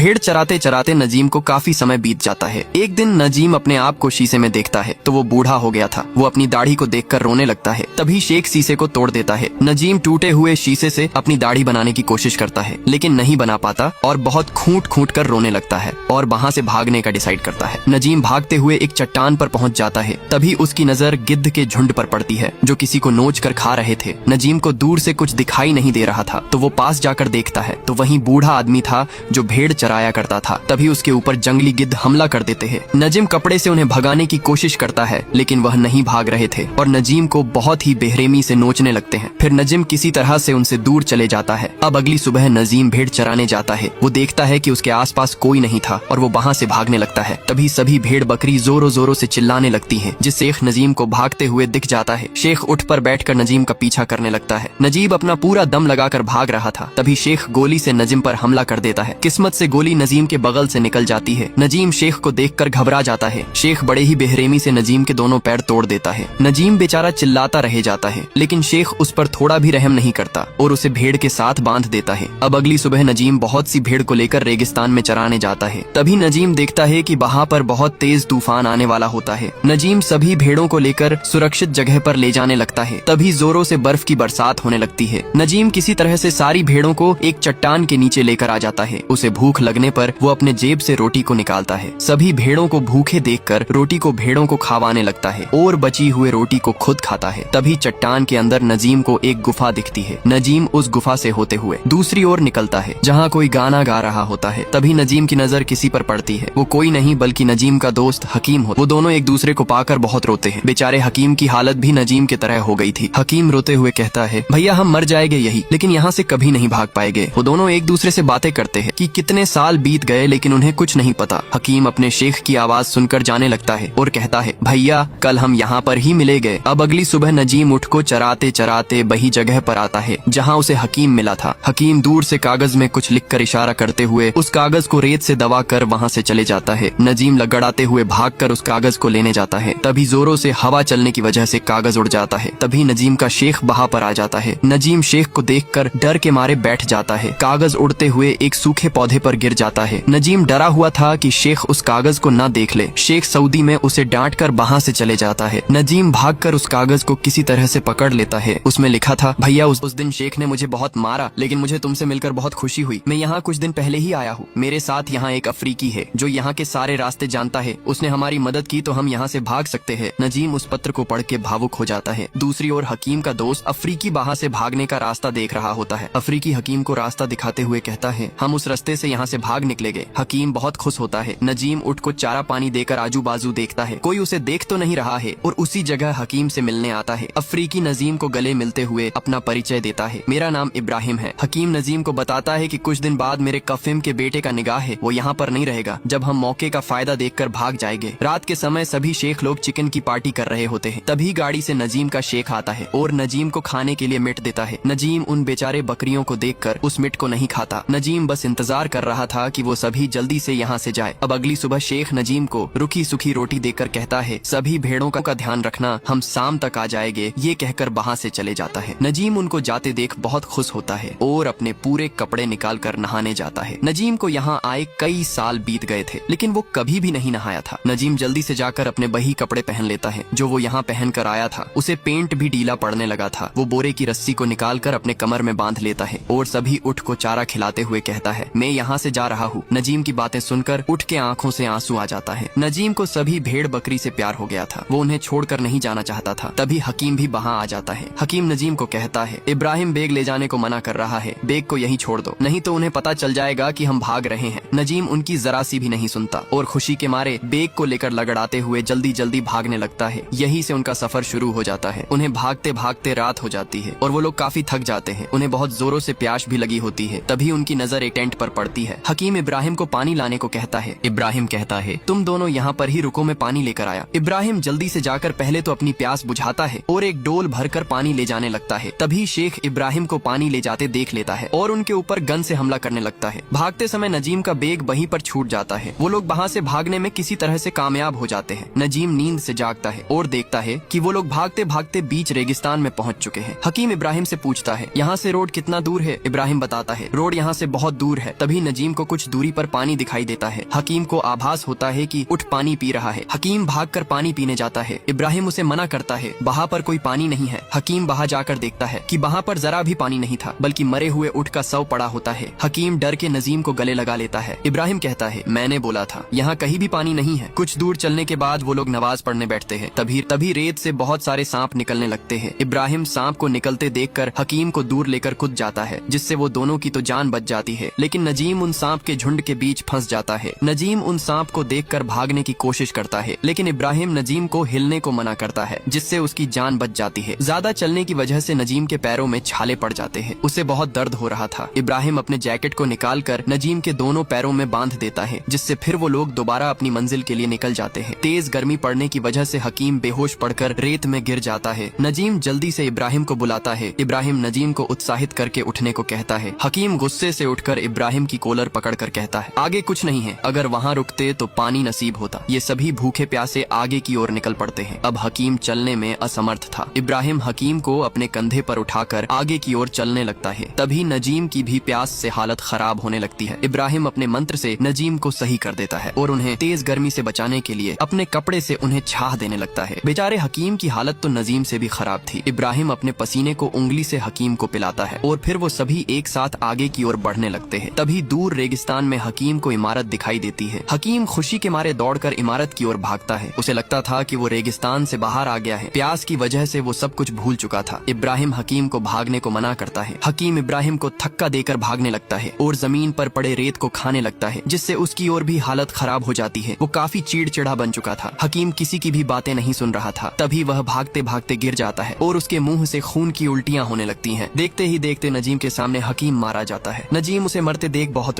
भेड़ चराते चराते नजीम को काफी समय बीत जाता है। एक दिन नजीम अपने आप को शीशे में देखता है तो वो बूढ़ा हो गया था। वो अपनी दाढ़ी को देखकर रोने लगता है। तभी शेख शीशे को तोड़ देता है। नजीम टूटे हुए शीशे से अपनी दाढ़ी बनाने की कोशिश करता है लेकिन नहीं बना पाता और बहुत खूंट खूंट कर रोने लगता है और वहाँ से भागने का डिसाइड करता है। नजीम भागते हुए एक चट्टान पर पहुँच जाता है। तभी उसकी नजर गिद्ध के झुंड पर पड़ती है जो किसी को नोच कर खा रहे थे। नजीम को दूर से कुछ दिखाई नहीं दे रहा था तो वो पास जाकर देखता है तो वहीं बूढ़ा आदमी था जो भेड़ चराया करता था। तभी उसके ऊपर जंगली गिद्ध हमला कर देते हैं। नजीम कपड़े से उन्हें भगाने की कोशिश करता है लेकिन वह नहीं भाग रहे थे और नजीम को बहुत ही बेरहमी से नोचने लगते हैं। फिर नजीम किसी तरह से उनसे दूर चले जाता है। अब अगली सुबह नजीम भेड़ चराने जाता है। वो देखता है कि उसके आसपास कोई नहीं था और वो वहाँ से भागने लगता है। तभी सभी भेड़ बकरी जोरों जोरों से चिल्लाने लगती हैं जिससे शेख नजीम को भागते हुए दिख जाता है। शेख उठ पर बैठकर नजीम का पीछा करने लगता है। नजीब अपना पूरा दम लगाकर भाग रहा था। तभी शेख गोली से नजीम पर हमला कर देता है। किस्मत से गोली नजीम के बगल से निकल जाती है। नजीम शेख को देखकर घबरा जाता है। शेख बड़े ही बेरहमी से नजीम के दोनों पैर तोड़ देता है। नजीम बेचारा चिल्लाता रह जाता है लेकिन शेख उस पर थोड़ा भी रहम नहीं करता और उसे भेड़ के साथ बांध देता है। अब अगली सुबह नजीम बहुत सी भेड़ को लेकर रेगिस्तान में चराने जाता है। तभी नजीम देखता है कि वहाँ पर बहुत तेज तूफान आने वाला होता है। नजीम सभी भेड़ों को लेकर सुरक्षित जगह पर ले जाने लगता है। तभी जोरों से बर्फ की बरसात होने लगती है। नजीम किसी तरह से सारी भेड़ों को एक चट्टान के नीचे लेकर आ जाता है। उसे भूख लगने पर वो अपने जेब से रोटी को निकालता है। सभी भेड़ों को भूखे देखकर रोटी को भेड़ों को खावाने लगता है और बची हुए रोटी को खुद खाता है। तभी चट्टान के अंदर नजीम को एक गुफा दिखती है। नजीम उस गुफा से होते हुए दूसरी ओर निकलता है जहाँ कोई गाना गा रहा होता है। तभी नजीम की नजर किसी पर पड़ती है। वो कोई नहीं बल्कि नजीम का दोस्त हकीम हो। वो दोनों एक दूसरे को पाकर बहुत रोते हैं। बेचारे हकीम की हालत भी नजीम की तरह हो गई थी। हकीम रोते हुए कहता है, भैया हम मर जाएंगे यही, लेकिन यहाँ से कभी नहीं भाग पाएंगे। वो दोनों एक दूसरे से बातें करते हैं कि कितने साल बीत गए लेकिन उन्हें कुछ नहीं पता। हकीम अपने शेख की आवाज सुनकर जाने लगता है और कहता है, भैया कल हम यहाँ पर ही मिले गए। अब अगली सुबह नजीम उठ को चराते चराते वही जगह पर आता है जहाँ उसे हकीम मिला था। हकीम दूर से कागज में कुछ लिखकर इशारा करते हुए उस कागज को रेत से दबा कर वहाँ से चले जाता है। नजीम लगड़ाते हुए भागकर उस कागज को लेने जाता है। तभी जोरों से हवा चलने की वजह से कागज उड़ जाता है। तभी नजीम का शेख वहाँ पर आ जाता है। नजीम शेख को देखकर डर के मारे बैठ जाता है। कागज उड़ते हुए एक सूखे पौधे पर गिर जाता है। नजीम डरा हुआ था कि शेख उस कागज को न देख ले। शेख सऊदी में उसे डांट कर वहाँ से चले जाता है। नजीम भागकर उस कागज को किसी तरह से पकड़ लेता है। उसमें लिखा था, भैया उस दिन शेख ने मुझे बहुत मारा लेकिन मुझे तुमसे मिलकर बहुत खुशी हुई। मैं यहाँ कुछ दिन पहले ही आया हूँ। मेरे साथ यहाँ एक अफ्रीकी है जो यहाँ के सारे रास्ते जानता है। उसने हमारी मदद की तो हम यहाँ से भाग सकते हैं। नजीम उस पत्र को पढ़ के भावुक हो जाता है। दूसरी ओर हकीम का दोस्त अफ्रीकी वहाँ से भागने का रास्ता देख रहा होता है। अफ्रीकी हकीम को रास्ता दिखाते हुए कहता है, हम उस रास्ते से यहाँ से भाग निकलेंगे। हकीम बहुत खुश होता है। नजीम उठ को चारा पानी देकर आजू बाजू देखता है, कोई उसे देख तो नहीं रहा है और उसी जगह हकीम से मिलने आता है। अफ्रीकी नजीम को गले मिलते हुए अपना परिचय देता है, मेरा नाम इब्राहिम है। हकीम नजीम को बताता है कि कुछ दिन बाद मेरे कफिम के बेटे का निगाह है, वो यहाँ पर नहीं रहेगा। जब हम मौके का फायदा देखकर भाग जाएंगे। रात के समय सभी शेख लोग चिकन की पार्टी कर रहे होते हैं। तभी गाड़ी से नजीम का शेख आता है और नजीम को खाने के लिए मिट देता है। नजीम उन बेचारे बकरियों को देखकर उस मिट को नहीं खाता। नजीम बस इंतजार कर रहा था कि वो सभी जल्दी से यहाँ से जाए। अब अगली सुबह शेख नजीम को रुखी सुखी रोटी देकर कहता है, सभी भेड़ों का ध्यान रखना, हम शाम तक आ जाएंगे। ये कहकर वहाँ से चले जाता है। नजीम उनको जाते देख बहुत खुश होता है और अपने पूरे कपड़े निकाल कर नहाने जाता है। नजीम को यहाँ आए कई साल बीत गए थे लेकिन वो कभी भी नहीं नहाया था। नजीम जल्दी से जाकर अपने वही कपड़े पहन लेता है जो वो यहाँ पहन कर आया था। उसे पेंट भी ढीला पड़ने लगा था। वो बोरे की रस्सी को निकाल कर अपने कमर में बांध लेता है और सभी उठ को चारा खिलाते हुए कहता है, मैं यहाँ से जा रहा हूँ। नजीम की बातें सुनकर उठ के आंखों से आंसू आ जाता है। नजीम को सभी भेड़ बकरी से प्यार हो गया था। वो उन्हें छोड़कर नहीं जाना चाहता था। तभी हकीम भी वहाँ आ जाता है। हकीम नजीम को कहता है, इब्राहिम बेग ले जाने को मना कर रहा है, बेग को यहीं छोड़ दो, नहीं तो उन्हें पता चल जाएगा कि हम भाग रहे हैं। नजीम उनकी जरा सी भी नहीं सुनता और खुशी के मारे बेग को लेकर लगड़ाते हुए जल्दी जल्दी भागने लगता है। यहीं से उनका सफर शुरू हो जाता है। उन्हें भागते भागते रात हो जाती है और वो लोग काफी थक जाते हैं। उन्हें बहुत जोरों से प्यास भी लगी होती है। तभी उनकी नजर एक टेंट पर पड़ती है। हकीम इब्राहिम को पानी लाने को कहता है। इब्राहिम कहता है, तुम दोनों यहाँ पर ही रुको, मैं पानी लेकर आया। इब्राहिम जल्दी से जाकर पहले तो अपनी प्यास बुझाता है और एक डोल भरकर पानी ले जाने लगता है। तभी शेख इब्राहिम को पानी ले जाते देख लेता है और उनके ऊपर गन से हमला करने लगता है। भागते समय नजीम का बेग वहीं पर छूट जाता है। वो लोग वहाँ से भागने में किसी तरह से कामयाब हो जाते हैं। नजीम नींद से जागता है और देखता है कि वो लोग भागते भागते बीच रेगिस्तान में पहुँच चुके हैं। हकीम इब्राहिम से पूछता है, यहाँ से रोड कितना दूर है? इब्राहिम बताता है, रोड यहाँ से बहुत दूर है। तभी नजीम को कुछ दूरी पर पानी दिखाई देता है। हकीम को आभास होता है कि उठ पानी पी रहा है। हकीम भागकर पानी पीने जाता है। इब्राहिम उसे मना करता है, वहाँ पर कोई पानी नहीं है। हकीम वहाँ जाकर देखता है कि वहाँ पर जरा भी पानी नहीं था, बल्कि मरे हुए ऊंट का शव पड़ा होता है। हकीम डर के नजीम को गले लगा लेता है। इब्राहिम कहता है, मैंने बोला था यहाँ कहीं भी पानी नहीं है। कुछ दूर चलने के बाद वो लोग नमाज पढ़ने बैठते हैं। तभी रेत से बहुत सारे सांप निकलने लगते हैं। इब्राहिम सांप को निकलते देखकर हकीम को दूर लेकर कूद जाता है, जिससे वो दोनों की तो जान बच जाती है। लेकिन नजीम उन सांप के झुंड के बीच फंस जाता है। नजीम उन सांप को देखकर भागने की कोशिश करता है, लेकिन इब्राहिम नजीम को हिलने को मना करता है, जिससे उसकी जान बच जाती है। ज्यादा चलने की वजह से नजीम के पैरों में छाले पड़ जाते हैं। उसे बहुत दर्द हो रहा था। इब्राहिम अपने जैकेट को निकालकर नजीम के दोनों पैरों में बांध देता है, जिससे फिर वो लोग दोबारा अपनी मंजिल के लिए निकल जाते हैं। तेज गर्मी पड़ने की वजह से हकीम बेहोश पड़कर रेत में गिर जाता है। नजीम जल्दी से इब्राहिम को बुलाता है। इब्राहिम नजीम को उत्साहित करके उठने को कहता है। हकीम गुस्से से उठकर इब्राहिम की कॉलर पकड़कर कहता है, आगे कुछ नहीं है, अगर वहाँ रुकते तो पानी नसीब होता। ये सभी भूखे प्यासे आगे की ओर निकल पड़ते हैं। अब हकीम चलने में असमर्थ था। इब्राहिम हकीम को अपने कंधे पर उठाकर आगे की ओर चलने लगता है। तभी नजीम की भी प्यास से हालत खराब होने लगती है। इब्राहिम अपने मंत्र से नजीम को सही कर देता है और उन्हें तेज गर्मी से बचाने के लिए अपने कपड़े से उन्हें छाह देने लगता है। बेचारे हकीम की हालत तो नजीम से भी खराब थी। इब्राहिम अपने पसीने को उंगली से हकीम को पिलाता है और फिर वो सभी एक साथ आगे की ओर बढ़ने लगते हैं। तभी दूर रेगिस्तान में हकीम को इमारत दिखाई देती है। हकीम खुशी के मारे दौड़कर इमारत की ओर भागता है। उसे लगता था कि वो रेगिस्तान से बाहर आ गया है। प्यास की वजह से वो सब कुछ भूल चुका था। इब्राहिम हकीम को भागने को मना करता है। हकीम इब्राहिम को धक्का देकर भागने लगता है और जमीन पर पड़े रेत को खाने लगता है, जिससे उसकी और भी हालत खराब हो जाती है। वो काफी चिड़चिड़ा बन चुका था। हकीम किसी की भी बातें नहीं सुन रहा था। तभी वह भागते भागते गिर जाता है और उसके मुंह से खून की उल्टियां होने लगती हैं। देखते ही देखते नजीम के सामने हकीम मारा जाता है। नजीम उसे मरते देख बहुत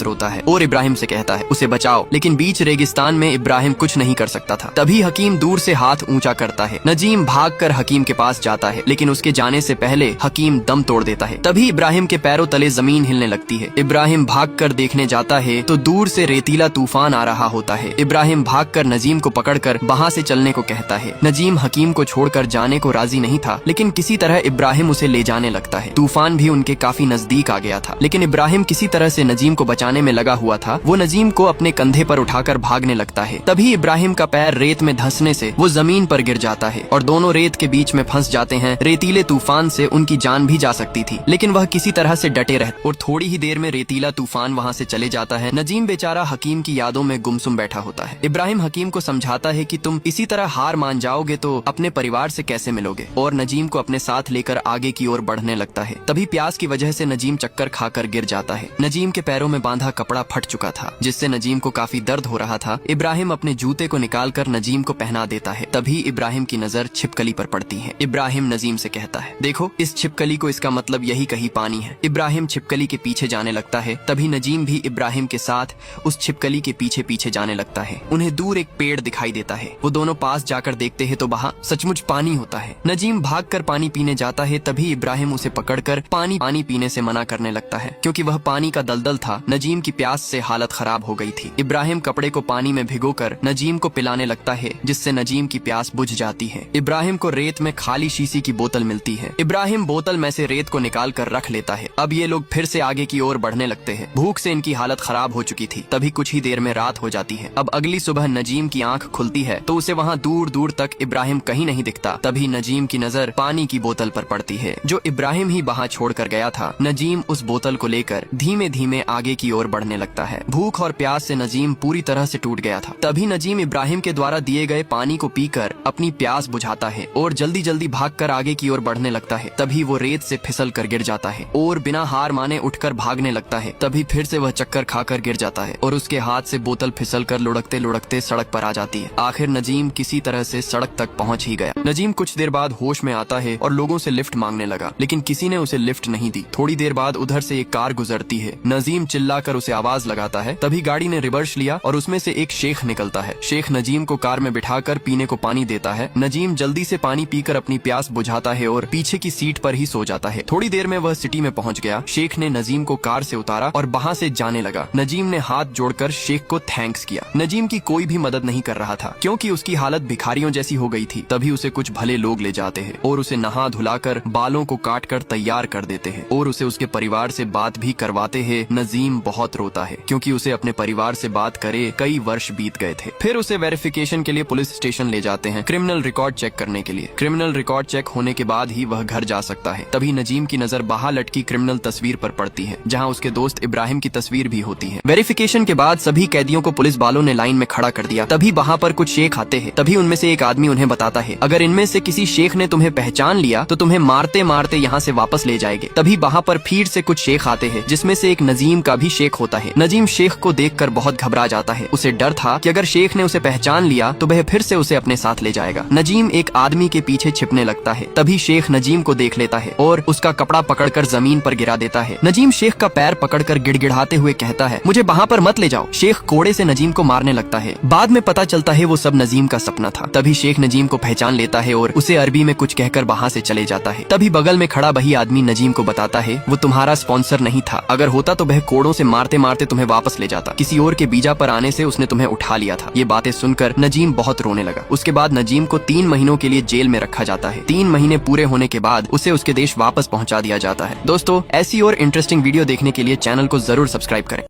रोता है और इब्राहिम से कहता है, उसे बचाओ। लेकिन बीच रेगिस्तान में इब्राहिम कुछ नहीं कर सकता था। तभी हकीम दूर से हाथ ऊंचा करता है। नजीम भागकर हकीम के पास जाता है, लेकिन उसके जाने से पहले हकीम दम तोड़ देता है। तभी इब्राहिम के पैरों तले जमीन हिलने लगती है। इब्राहिम भागकर देखने जाता है तो दूर से रेतीला तूफान आ रहा होता है। इब्राहिम भागकर नजीम को पकड़कर वहाँ से चलने को कहता है। नजीम हकीम को छोड़कर जाने को राजी नहीं था, लेकिन किसी तरह इब्राहिम उसे ले जाने लगता है। तूफान भी उनके काफी नजदीक आ गया था, लेकिन इब्राहिम किसी तरह से नजीम को बचाने में लगा हुआ था। वो नजीम को अपने कंधे पर उठाकर भागने लगता है। तभी इब्राहिम का पैर रेत में धंसने से वो जमीन पर गिर जाता है और दोनों रेत के बीच में फंस जाते हैं। रेतीले तूफान से उनकी जान भी जा सकती थी, लेकिन वह किसी तरह से डटे रहते और थोड़ी ही देर में रेतीला तूफान वहाँ से चले जाता है। नजीम बेचारा हकीम की यादों में गुमसुम बैठा होता है। इब्राहिम हकीम को समझाता है कि तुम इसी तरह हार मान जाओगे तो अपने परिवार से कैसे मिलोगे, और नजीम को अपने साथ लेकर आगे की ओर बढ़ने लगता है। तभी प्यास की वजह से नजीम चक्कर खाकर गिर जाता है। नजीम के पैरों में बांधा कपड़ा फट चुका था, जिससे नजीम को काफी दर्द हो रहा था। इब्राहिम अपने जूते को निकालकर नजीम को पहना देता है। तभी इब्राहिम की नजर छिपकली पर पड़ती है। इब्राहिम नजीम से कहता है, देखो इस छिपकली को, इसका मतलब यही कहीं पानी है। इब्राहिम छिपकली के पीछे जाने लगता है। तभी नजीम भी इब्राहिम के साथ उस छिपकली के पीछे पीछे जाने लगता है। उन्हें दूर एक पेड़ दिखाई देता है। वो दोनों पास जाकर देखते हैं तो वहाँ सचमुच पानी होता है। नजीम भागकर पानी पीने जाता है। तभी इब्राहिम उसे पकड़कर पानी पीने से मना करने लगता है, क्योंकि वह पानी का दलदल था। नजीम की प्यास से हालत खराब हो गई थी। इब्राहिम कपड़े को पानी में भिगोकर नजीम को पिलाने लगता है, जिससे नजीम की प्यास बुझ जाती है। इब्राहिम को रेत में खाली शीशी की बोतल मिलती है। इब्राहिम बोतल में से रेत को निकाल कर रख लेता है। अब ये लोग फिर से आगे की ओर बढ़ने लगते हैं। भूख से इनकी हालत खराब हो चुकी थी। तभी कुछ ही देर में रात हो जाती है। अब अगली सुबह नजीम की आंख खुलती है तो उसे वहाँ दूर दूर तक इब्राहिम कहीं नहीं दिखता। तभी नजीम की नजर पानी की बोतल पर पड़ती है, जो इब्राहिम ही वहाँ छोड़ कर गया था। नजीम उस बोतल को लेकर धीमे धीमे आगे की ओर बढ़ने लगता है। भूख और प्यास से नजीम पूरी तरह से टूट गया था। तभी नजीम इब्राहिम के द्वारा दिए गए पानी को पीकर अपनी प्यास बुझाता है और जल्दी जल्दी भागकर आगे की ओर बढ़ने लगता है। तभी वो रेत से फिसल कर गिर जाता है और बिना हार माने उठकर भागने लगता है। तभी फिर से वह चक्कर खाकर गिर जाता है और उसके हाथ से बोतल फिसल कर लुढ़कते लुढ़कते सड़क पर आ जाती है। आखिर नजीम किसी तरह से सड़क तक पहुंच ही गया। नजीम कुछ देर बाद होश में आता है और लोगों से लिफ्ट मांगने लगा, लेकिन किसी ने उसे लिफ्ट नहीं दी। थोड़ी देर बाद उधर से एक कार गुजरती है। नजीम चिल्लाकर उसे आवाज लगाता है। तभी गाड़ी ने रिवर्स लिया और उसमें से एक शेख निकलता है। शेख नजीम को कार में बिठाकर पीने को पानी देता है। नजीम जल्दी से पानी पीकर अपनी प्यास बुझाता है और पीछे की सीट पर ही सो जाता है। थोड़ी देर में वह सिटी में पहुंच गया। शेख ने नजीम को कार से उतारा और वहाँ से जाने लगा। नजीम ने हाथ जोड़कर शेख को थैंक्स किया। नजीम की कोई भी मदद नहीं कर रहा था, क्योंकि उसकी हालत भिखारियों जैसी हो गई थी। तभी उसे कुछ भले लोग ले जाते हैं और उसे नहा धुलाकर बालों को काट कर तैयार कर देते हैं और उसे उसके परिवार से बात भी करवाते हैं नजीम बहुत रोता है, क्योंकि उसे अपने परिवार से बात करे कई वर्ष बीत गए थे। फिर उसे वेरिफिकेशन के लिए पुलिस स्टेशन ले जाते हैं, क्रिमिनल रिकॉर्ड चेक करने के लिए। क्रिमिनल रिकॉर्ड चेक होने के बाद ही वह घर जा सकता है। तभी नजीम की नजर बाहर लटकी क्रिमिनल तस्वीर पर पड़ती है, जहाँ उसके दोस्त इब्राहिम की तस्वीर भी होती है। वेरिफिकेशन के बाद सभी कैदियों को पुलिस वालों ने लाइन में खड़ा कर दिया। तभी वहाँ पर कुछ शेख आते हैं। तभी उनमें से एक आदमी उन्हें बताता है, अगर इनमें से किसी शेख ने तुम्हें पहचान लिया तो तुम्हें मारते मारते यहाँ से वापस ले जाएंगे। तभी वहाँ पर फिर से कुछ शेख आते हैं, जिसमें से एक नजीम का भी शेख होता है। नजीम शेख को देखकर बहुत घबरा जाता है। उसे डर था कि अगर शेख ने उसे पहचान लिया तो वह फिर से उसे अपने साथ ले जाएगा। नजीम एक आदमी के पीछे छिपने लगता है। तभी शेख नजीम को देख लेता है और उसका कपड़ा पकड़कर जमीन पर गिरा देता है। नजीम शेख का पैर पकड़कर गिड़गिड़ाते हुए कहता है, मुझे वहाँ पर मत ले जाओ। शेख कोड़े से नजीम को मारने लगता है। बाद में पता चलता है वो सब नजीम का सपना था। तभी शेख नजीम को पहचान लेता है और उसे अरबी में कुछ कहकर वहाँ से चले जाता है। तभी बगल में खड़ा वही आदमी नजीम को बताता है, वो तुम्हारा स्पॉन्सर नहीं था, अगर होता तो वह कोड़ों से मारते मारते तुम्हें वापस ले जाता। किसी और के बीजा पर आने से उसने तुम्हें उठा लिया था। ये बातें सुनकर नजीम बहुत रोने लगा। उसके बाद नजीम को 3 महीनों के लिए जेल में रखा जाता है। 3 महीने पूरे होने के बाद उसे उसके देश वापस पहुंचा दिया जाता है। दोस्तों, ऐसी और इंटरेस्टिंग वीडियो देखने के लिए चैनल को जरूर सब्सक्राइब करें।